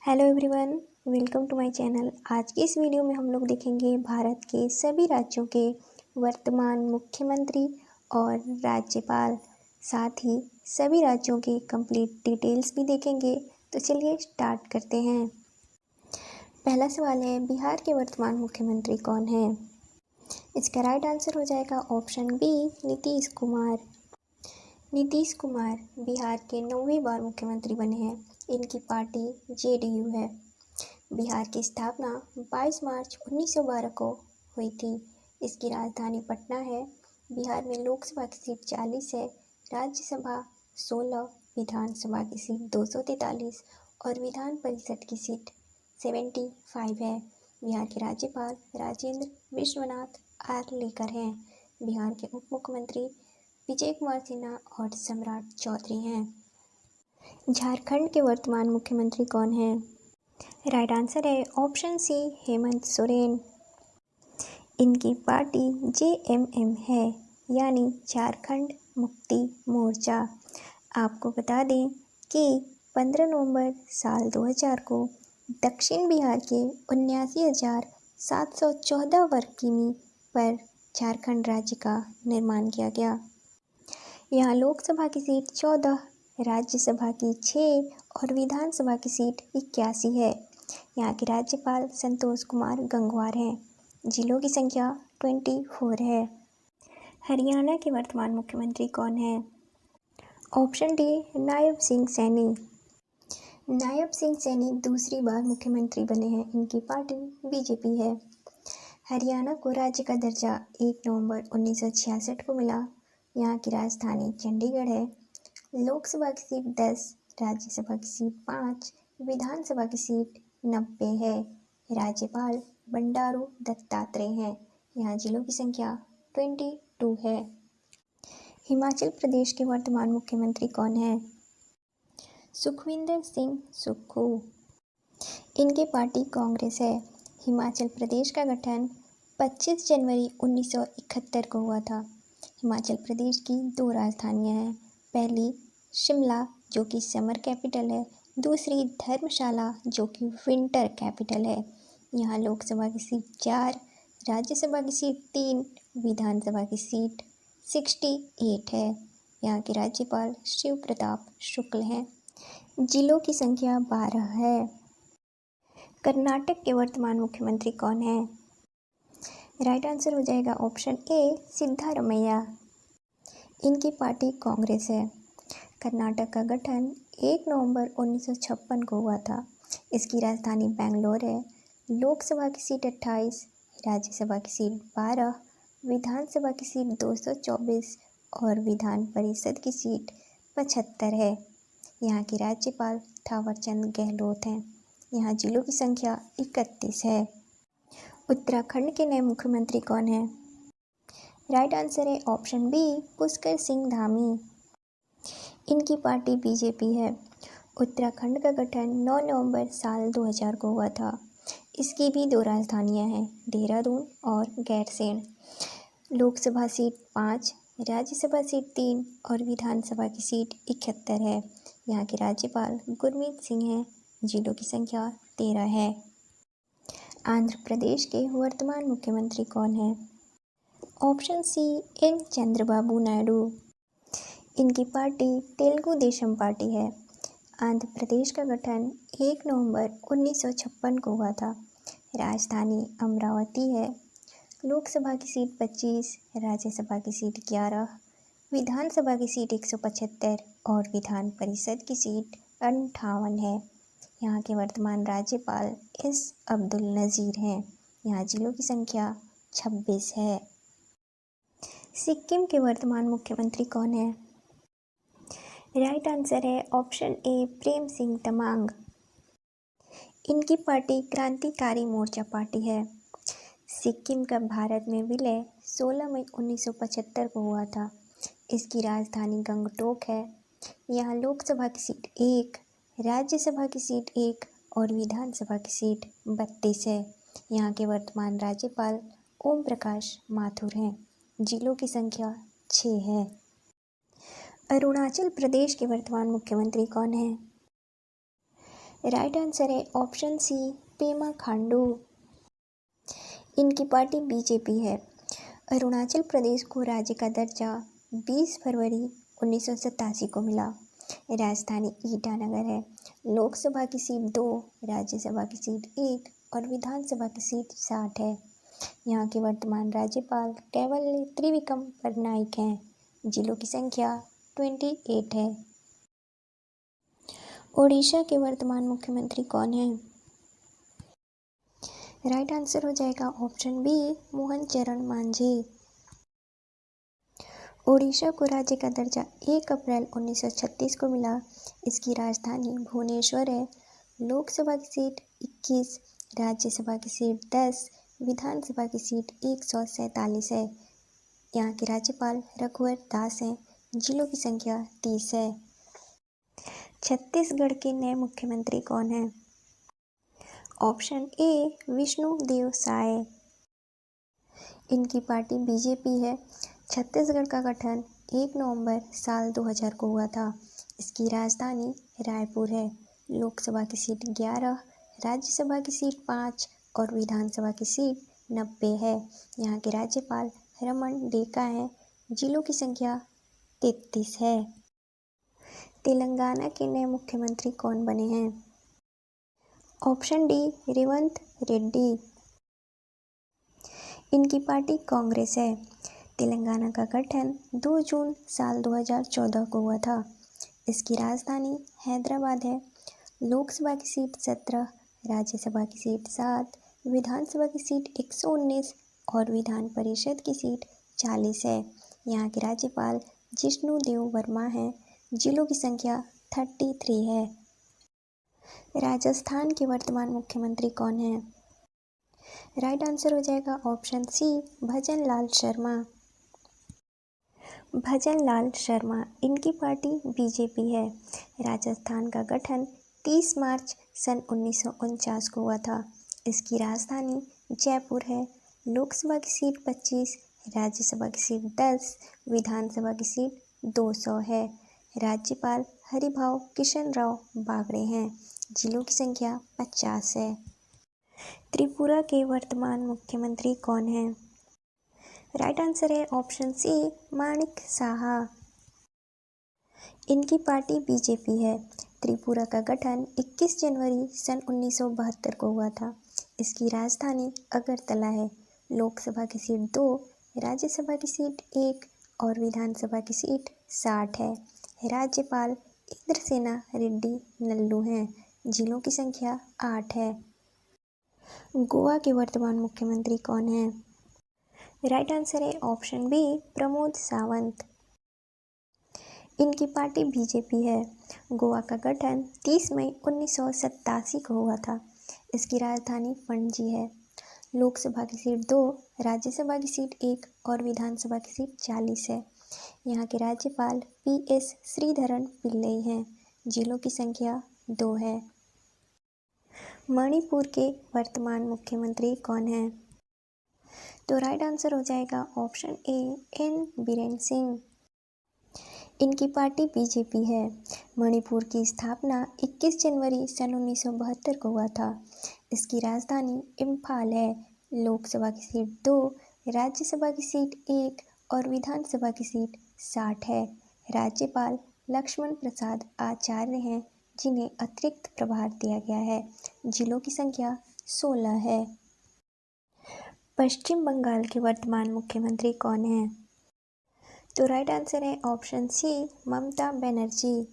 Hello everyone, welcome to my channel. आज की इस वीडियो में हम लोग देखेंगे भारत के सभी राज्यों के वर्तमान मुख्यमंत्री और राज्यपाल, साथ ही सभी राज्यों की कंप्लीट डिटेल्स भी देखेंगे। तो चलिए स्टार्ट करते हैं। पहला सवाल है, बिहार के वर्तमान मुख्यमंत्री कौन है? इसका राइट आंसर हो जाएगा ऑप्शन बी, नीतीश कुमार। नीतीश कुमार बिहार के 9वीं बार मुख्यमंत्री बने हैं। इनकी पार्टी जेडीयू है। बिहार की स्थापना 22 मार्च 1912 को हुई थी। इसकी राजधानी पटना है। बिहार में लोकसभा की सीट 40 है, राज्यसभा 16, विधानसभा की सीट 243 और विधान परिषद की सीट 75 है। बिहार के राज्यपाल राजेंद्र विश्वनाथ आर्लेकर हैं। बिहार के उप मुख्यमंत्री विजय कुमार सिन्हा और सम्राट चौधरी हैं। झारखंड के वर्तमान मुख्यमंत्री कौन है? राइट आंसर है ऑप्शन सी, हेमंत सोरेन। इनकी पार्टी जेएमएम है, यानी झारखंड मुक्ति मोर्चा। आपको बता दें कि 15 नवंबर साल 2000 को दक्षिण बिहार के 79,714 वर्ग किमी पर झारखंड राज्य का निर्माण किया गया। यहाँ लोकसभा की सीट 14, राज्यसभा की 6 और विधानसभा की सीट 81 है। यहाँ के राज्यपाल संतोष कुमार गंगवार हैं। जिलों की संख्या 24 है। हरियाणा के वर्तमान मुख्यमंत्री कौन है? Option D, Nayab Singh Saini. नायब सिंह सैनी दूसरी बार मुख्यमंत्री बने हैं। इनकी पार्टी बीजेपी है। हरियाणा को राज्य का दर्जा 1 नवंबर 1966 को मिला। यहाँ की राजधानी चंडीगढ़ है। लोकसभा की सीट 10, राज्यसभा की सीट 5, विधानसभा की सीट 90 है। राज्यपाल बंडारू दत्तात्रेय हैं। यहाँ जिलों की संख्या 22 है। हिमाचल प्रदेश के वर्तमान मुख्यमंत्री कौन है? सुखविंदर सिंह सुक्खू। इनकी पार्टी कांग्रेस है। हिमाचल प्रदेश का गठन 25 जनवरी 1971 को हुआ था। हिमाचल प्रदेश की 2 राजधानियां हैं। पहली शिमला, जो कि समर कैपिटल है। दूसरी धर्मशाला, जो कि विंटर कैपिटल है। यहाँ लोकसभा की सीट 4, राज्यसभा की सीट 3, विधानसभा की सीट 68 है। यहाँ के राज्यपाल शिव प्रताप शुक्ल हैं। जिलों की संख्या 12 है। कर्नाटक के वर्तमान मुख्यमंत्री कौन है? राइट आंसर हो जाएगा ऑप्शन ए, सिद्धारमैया। इनकी पार्टी कांग्रेस है। कर्नाटक का गठन 1 नवंबर 1956 को हुआ था। इसकी राजधानी बेंगलोर है। लोकसभा की सीट 28, राज्यसभा की सीट 12, विधानसभा की सीट 224 और विधान परिषद की सीट 75 है। यहाँ के राज्यपाल थावरचंद गहलोत हैं। यहाँ जिलों की संख्या 31 है। उत्तराखंड के नए मुख्यमंत्री कौन है? राइट आंसर है ऑप्शन बी, पुष्कर सिंह धामी। इनकी पार्टी बीजेपी है। उत्तराखंड का गठन 9 नवंबर साल 2000 को हुआ था। इसकी भी 2 राजधानियां हैं, देहरादून और गैरसैंण। लोकसभा सीट 5, राज्यसभा सीट 3 और विधानसभा की सीट 71 है। यहाँ के राज्यपाल गुरमीत सिंह हैं। जिलों की संख्या 13 है। आंध्र प्रदेश के वर्तमान मुख्यमंत्री कौन है? Option C, N Chandrababu Naidu. इनकी पार्टी तेलुगु देशम पार्टी है। आंध्र प्रदेश का गठन 1 नवंबर 1956 को हुआ था। राजधानी अमरावती है। लोकसभा की सीट 25, राज्यसभा की सीट 11, विधानसभा की सीट 175 और विधान परिषद की सीट 58 है। यहाँ के वर्तमान राज्यपाल एस अब्दुल नज़ीर हैं। यहाँ जिलों की संख्या 26 है। सिक्किम के वर्तमान मुख्यमंत्री कौन है? राइट आंसर है ऑप्शन ए, प्रेम सिंह तमांग। इनकी पार्टी क्रांतिकारी मोर्चा पार्टी है। सिक्किम का भारत में विलय 16 मई 1975 को हुआ था। इसकी राजधानी गंगटोक है। यहाँ लोकसभा की सीट 1, राज्यसभा की सीट 1 और विधानसभा की सीट 32 है। यहाँ के वर्तमान राज्यपाल ओम प्रकाश माथुर हैं। जिलों की संख्या 6 है। अरुणाचल प्रदेश के वर्तमान मुख्यमंत्री कौन है? राइट आंसर है ऑप्शन सी पेमा खांडू। इनकी पार्टी बीजेपी है। अरुणाचल प्रदेश को राज्य का दर्जा 20 फरवरी 1987 को मिला। राजधानी ईटानगर है। लोकसभा की सीट 2, राज्यसभा की सीट 1 और विधानसभा की सीट 60 है। यहाँ के वर्तमान राज्यपाल केवल त्रिविक्रम पटनायक हैं। जिलों की संख्या 28 है। ओडिशा के वर्तमान मुख्यमंत्री कौन हैं? राइट आंसर हो जाएगा ऑप्शन बी मोहन चरण मांझी। ओडिशा को राज्य का दर्जा 1 अप्रैल 1936 को मिला। इसकी राजधानी भुवनेश्वर है। लोकसभा की सीट 21, राज्यसभा की सीट 10, विधानसभा की सीट 147 है। यहाँ के राज्यपाल रघुवर दास हैं। जिलों की संख्या 30 है। छत्तीसगढ़ के नए मुख्यमंत्री कौन हैं? Option A Vishnu Deo Sai. इनकी पार्टी बीजेपी है। छत्तीसगढ़ का गठन 1 नवंबर साल 2000 को हुआ था। इसकी राजधानी रायपुर है। लोकसभा की सीट 11, राज्यसभा की सीट 5 और विधानसभा की सीट 90 है। यहाँ के राज्यपाल रमन डेका हैं। जिलों की संख्या 33 है। तेलंगाना के नए मुख्यमंत्री कौन बने हैं? Option D Revanth Reddy. इनकी पार्टी कांग्रेस है। तेलंगाना का गठन 2 जून साल 2014 को हुआ था। इसकी राजधानी हैदराबाद है। लोकसभा की सीट 17, राज्यसभा की सीट 7, विधानसभा की सीट 119 और विधान परिषद की सीट 40 है। यहाँ के राज्यपाल जिष्णु देव वर्मा हैं। जिलों की संख्या 33 है। राजस्थान के वर्तमान मुख्यमंत्री कौन हैं? राइट आंसर हो जाएगा ऑप्शन सी भजन लाल शर्मा। भजन लाल शर्मा, इनकी पार्टी बीजेपी है। राजस्थान का गठन 30 मार्च सन 1949 को हुआ था। इसकी राजधानी जयपुर है। लोकसभा की सीट 25, राज्यसभा की सीट 10, विधानसभा की सीट 200 है। राज्यपाल हरिभाऊ किशन राव बागड़े हैं। जिलों की संख्या 50 है। त्रिपुरा के वर्तमान मुख्यमंत्री कौन हैं? राइट आंसर है ऑप्शन सी माणिक साहा। इनकी पार्टी बीजेपी है। त्रिपुरा का गठन 21 जनवरी सन 1972 को हुआ था। इसकी राजधानी अगरतला है। लोकसभा की सीट 2, राज्यसभा की सीट 1 और विधानसभा की सीट 60 है। राज्यपाल इंद्रसेना रेड्डी नल्लू हैं। जिलों की संख्या 8 है। गोवा के वर्तमान मुख्यमंत्री कौन हैं? राइट आंसर है ऑप्शन बी प्रमोद सावंत। इनकी पार्टी बीजेपी है। गोवा का गठन 30 मई 1987 को हुआ था। इसकी राजधानी पणजी है। लोकसभा की सीट 2, राज्यसभा की सीट 1 और विधानसभा की सीट 40 है। यहाँ के राज्यपाल PS श्रीधरन पिल्लई हैं। जिलों की संख्या 2 है। मणिपुर के वर्तमान मुख्यमंत्री कौन हैं? तो राइट आंसर हो जाएगा option A N Biren Singh. इनकी पार्टी बीजेपी है। मणिपुर की स्थापना 21 जनवरी सन 1972 को हुआ था। इसकी राजधानी इम्फाल है। लोकसभा की सीट 2, राज्यसभा की सीट 1 और विधानसभा की सीट 60 है। राज्यपाल लक्ष्मण प्रसाद आचार्य हैं, जिन्हें अतिरिक्त प्रभार दिया गया है। जिलों की संख्या 16 है। पश्चिम बंगाल के वर्तमान मुख्यमंत्री कौन हैं? तो राइट आंसर है ऑप्शन सी ममता बनर्जी।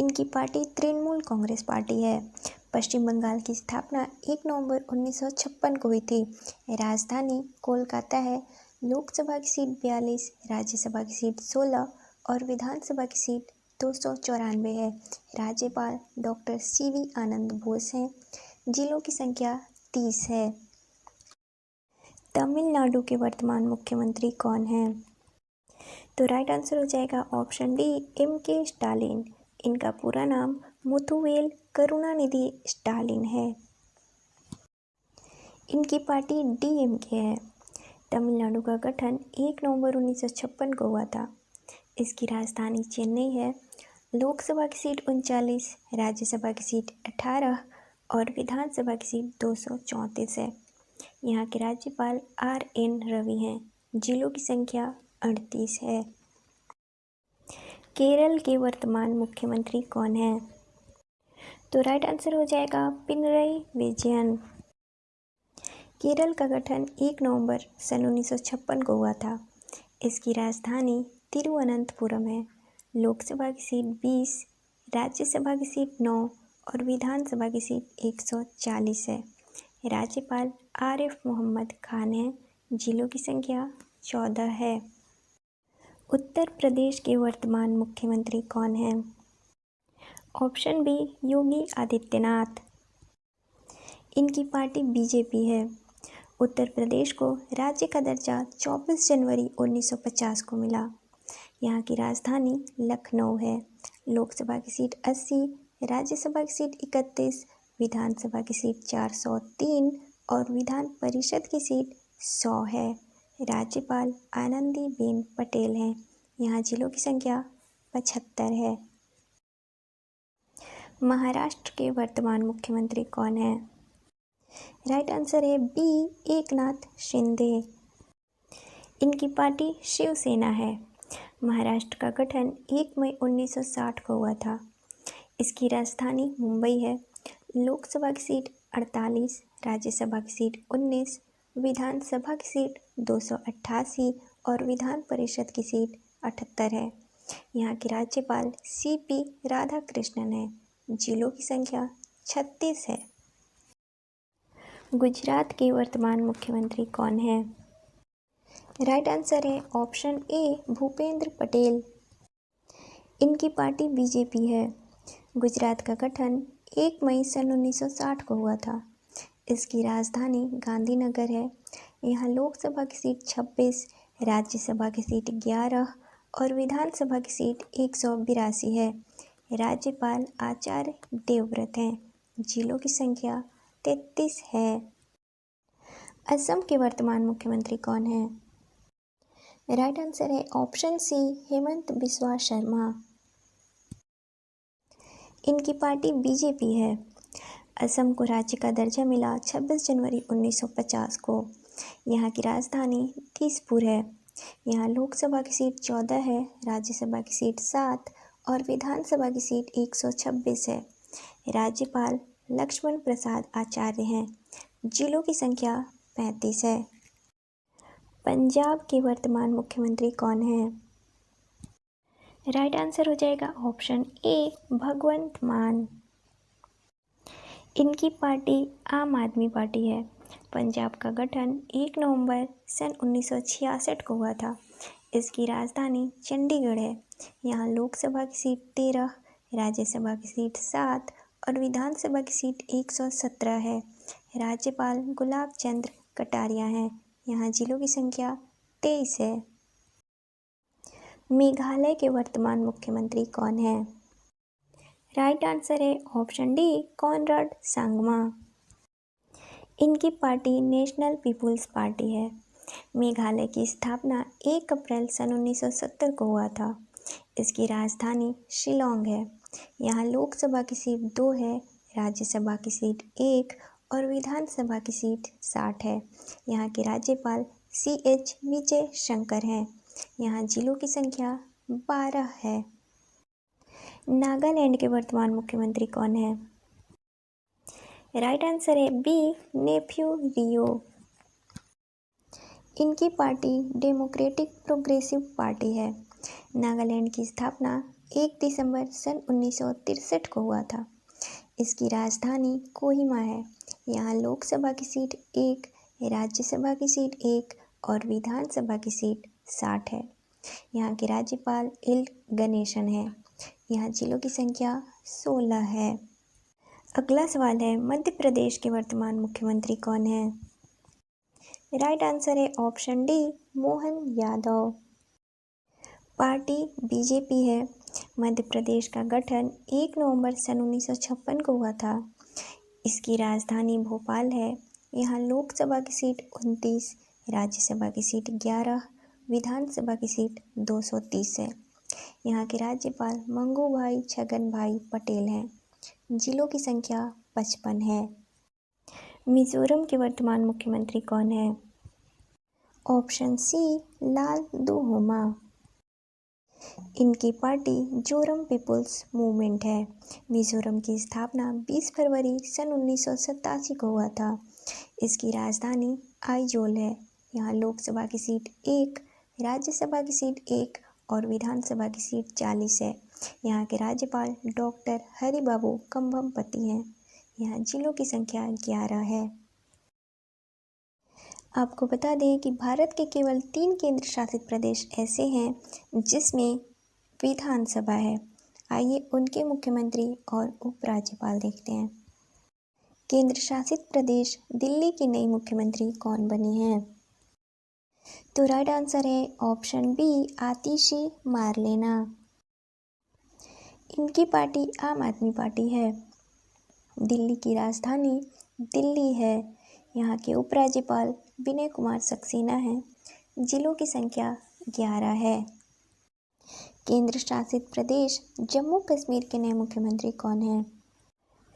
इनकी पार्टी तृणमूल कांग्रेस पार्टी है। पश्चिम बंगाल की स्थापना 1 नवंबर 1956 को हुई थी। राजधानी कोलकाता है। लोकसभा की सीट 42, राज्यसभा की सीट 16 और विधानसभा की सीट 294 है। राज्यपाल डॉक्टर CV आनंद बोस हैं। जिलों की संख्या 30 है। तमिलनाडु के वर्तमान मुख्यमंत्री कौन हैं? तो राइट आंसर हो जाएगा ऑप्शन डी MK स्टालिन। इनका पूरा नाम मुथुवेल करुणानिधि स्टालिन है। इनकी पार्टी DMK है। तमिलनाडु का गठन 1 नवंबर 1956 को हुआ था। इसकी राजधानी चेन्नई है। लोकसभा की सीट 39, राज्यसभा की सीट 18 और विधानसभा की सीट 234 है। यहाँ के राज्यपाल RN रवि हैं। जिलों की संख्या 38 है। केरल के वर्तमान मुख्यमंत्री कौन है? तो राइट आंसर हो जाएगा पिनरई विजयन। केरल का गठन 1 नवंबर सन 1956 को हुआ था। इसकी राजधानी तिरुवनंतपुरम है। लोकसभा की सीट 20, राज्यसभा की सीट 9 और विधानसभा की सीट 140 है। राज्यपाल आरिफ मोहम्मद खान हैं। जिलों की संख्या 14 है। उत्तर प्रदेश के वर्तमान मुख्यमंत्री कौन हैं? Option B Yogi Adityanath. इनकी पार्टी बीजेपी है। उत्तर प्रदेश को राज्य का दर्जा 24 जनवरी 1950 को मिला। यहाँ की राजधानी लखनऊ है। लोकसभा की सीट 80, राज्यसभा की सीट 31, विधानसभा की सीट 403 और विधान परिषद की सीट 100 है। राज्यपाल आनंदीबेन पटेल हैं। यहाँ जिलों की संख्या 75 है। महाराष्ट्र के वर्तमान मुख्यमंत्री कौन है? राइट आंसर है बी एकनाथ शिंदे। इनकी पार्टी शिवसेना है। महाराष्ट्र का गठन 1 मई 1960 को हुआ था। इसकी राजधानी मुंबई है। लोकसभा की सीट 48, राज्यसभा की सीट 19, विधानसभा की सीट 288 और विधान परिषद की सीट 78 है। यहाँ के राज्यपाल CP राधाकृष्णन है। जिलों की संख्या 36 है। गुजरात के वर्तमान मुख्यमंत्री कौन है? राइट आंसर है ऑप्शन ए भूपेंद्र पटेल। इनकी पार्टी बीजेपी है। गुजरात का गठन 1 मई सन 1960 को हुआ था। इसकी राजधानी गांधीनगर है। यहाँ लोकसभा की सीट 26, राज्यसभा की सीट 11 और विधानसभा की सीट 182 है। राज्यपाल आचार्य देवव्रत हैं। जिलों की संख्या 33 है। असम के वर्तमान मुख्यमंत्री कौन है? राइट आंसर है ऑप्शन सी हेमंत बिस्वा शर्मा। इनकी पार्टी बीजेपी है। असम को राज्य का दर्जा मिला 26 जनवरी 1950 को। यहाँ की राजधानी दिसपुर है। यहाँ लोकसभा की सीट 14 है, राज्यसभा की सीट 7 और विधानसभा की सीट 126 है। राज्यपाल लक्ष्मण प्रसाद आचार्य हैं। जिलों की संख्या 35 है। पंजाब के वर्तमान मुख्यमंत्री कौन है? राइट आंसर हो जाएगा ऑप्शन ए भगवंत मान। इनकी पार्टी आम आदमी पार्टी है। पंजाब का गठन 1 नवंबर सन 1966 को हुआ था। इसकी राजधानी चंडीगढ़ है। यहाँ लोकसभा की सीट 13, राज्यसभा की सीट 7 और विधानसभा की सीट 117 है। राज्यपाल गुलाब चंद्र कटारिया हैं। यहाँ जिलों की संख्या 23 है। मेघालय के वर्तमान मुख्यमंत्री कौन है? राइट आंसर है ऑप्शन डी कॉनराड सांगमा। इनकी पार्टी नेशनल पीपुल्स पार्टी है। मेघालय की स्थापना 1 अप्रैल सन 1970 को हुआ था। इसकी राजधानी शिलोंग है। यहाँ लोकसभा की सीट 2 है, राज्यसभा की सीट 1 और विधानसभा की सीट 60 है। यहाँ के राज्यपाल CH विजय शंकर हैं। यहाँ जिलों की संख्या 12 है। नागालैंड के वर्तमान मुख्यमंत्री कौन है? राइट आंसर है बी नेफ्यू रियो। इनकी पार्टी डेमोक्रेटिक प्रोग्रेसिव पार्टी है। नागालैंड की स्थापना 1 दिसंबर सन 1963 को हुआ था। इसकी राजधानी कोहिमा है। यहाँ लोकसभा की सीट 1, राज्यसभा की सीट 1 और विधानसभा की सीट 60 है। यहाँ के राज्यपाल एल गणेशन हैं। यहाँ जिलों की संख्या 16 है। अगला सवाल है मध्य प्रदेश के वर्तमान मुख्यमंत्री कौन है? राइट आंसर है option D Mohan Yadav. Party BJP है। मध्य प्रदेश का गठन 1 नवंबर सन 1956 को हुआ था। इसकी राजधानी भोपाल है। यहाँ लोकसभा की सीट 29, राज्यसभा की सीट 11, विधानसभा की सीट 230 है। यहाँ के राज्यपाल मंगूभाई छगनभाई पटेल हैं। जिलों की संख्या 55 है। मिजोरम के वर्तमान मुख्यमंत्री कौन है? Option C Lalduhoma. इनकी पार्टी जोरम पीपुल्स मूवमेंट है। मिजोरम की स्थापना 20 फरवरी सन 1987 को हुआ था। इसकी राजधानी आइजोल है। यहाँ लोकसभा की सीट 1, राज्यसभा की सीट 1 और विधानसभा की सीट 40 है। यहाँ के राज्यपाल डॉक्टर हरिबाबू कंभमपति हैं। यहाँ जिलों की संख्या 11 है। आपको बता दें कि भारत के केवल 3 केंद्र शासित प्रदेश ऐसे हैं जिसमें विधानसभा है। आइए उनके मुख्यमंत्री और उपराज्यपाल देखते हैं। केंद्र शासित प्रदेश दिल्ली की नई मुख्यमंत्री कौन बनी है? तो राइट आंसर है ऑप्शन बी आतिशी मारलेना। इनकी पार्टी आम आदमी पार्टी है। दिल्ली की राजधानी दिल्ली है। यहाँ के उपराज्यपाल विनय कुमार सक्सेना हैं। जिलों की संख्या 11 है। केंद्र शासित प्रदेश जम्मू कश्मीर के नए मुख्यमंत्री कौन हैं?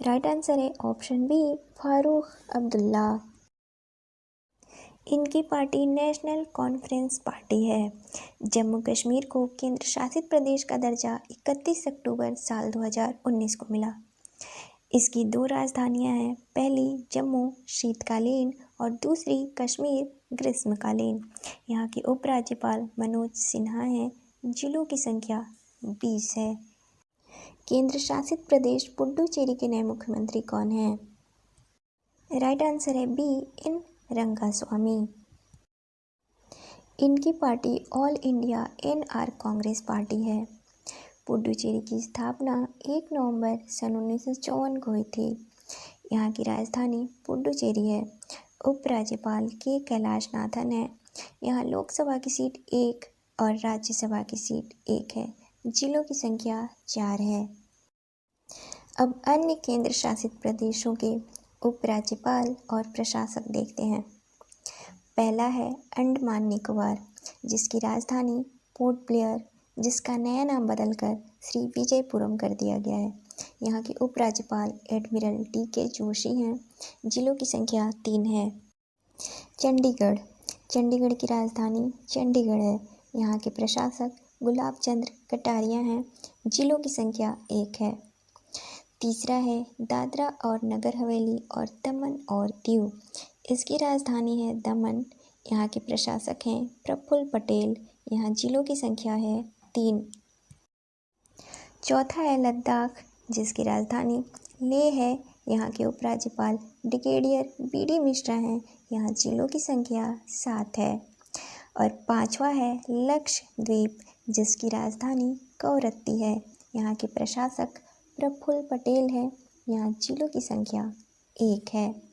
राइट आंसर है ऑप्शन बी फारूक अब्दुल्ला। इनकी पार्टी नेशनल कॉन्फ्रेंस पार्टी है। जम्मू कश्मीर को केंद्र शासित प्रदेश का दर्जा 31 अक्टूबर साल 2019 को मिला। इसकी 2 राजधानियां हैं। पहली जम्मू शीतकालीन और दूसरी कश्मीर ग्रीष्मकालीन। यहाँ के उपराज्यपाल मनोज सिन्हा हैं। जिलों की संख्या 20 है। केंद्र शासित प्रदेश पुडुचेरी के नए मुख्यमंत्री कौन हैं? राइट आंसर है बी एन रंगास्वामी। इनकी पार्टी ऑल इंडिया एनआर कांग्रेस पार्टी है। पुडुचेरी की स्थापना 1 नवंबर सन 1954 को हुई थी। यहाँ की राजधानी पुडुचेरी है। उपराज्यपाल के कैलाशनाथन है। यहाँ लोकसभा की सीट 1 और राज्यसभा की सीट 1 है। जिलों की संख्या 4 है। अब अन्य केंद्र शासित प्रदेशों के उपराज्यपाल और प्रशासक देखते हैं। पहला है अंडमान निकोबार, जिसकी राजधानी पोर्ट ब्लेयर, जिसका नया नाम बदलकर श्री विजयपुरम कर दिया गया है। यहाँ के उपराज्यपाल एडमिरल डी.के. जोशी हैं। जिलों की संख्या 3 है। चंडीगढ़, चंडीगढ़ की राजधानी चंडीगढ़ है। यहाँ के प्रशासक गुलाब चंद्र कटारिया हैं। जिलों की संख्या 1 है। तीसरा है दादरा और नगर हवेली और दमन और दीव। इसकी राजधानी है दमन। यहाँ के प्रशासक हैं प्रफुल्ल पटेल। यहाँ जिलों की संख्या है 3। चौथा है लद्दाख, जिसकी राजधानी लेह है। यहाँ के उपराज्यपाल ब्रिगेडियर बी.डी. मिश्रा हैं। यहाँ जिलों की संख्या 7 है। और पांचवा है लक्षद्वीप, जिसकी राजधानी कवरत्ती है। यहाँ के प्रशासक प्रफुल्ल पटेल हैं। यहाँ जिलों की संख्या 1 है।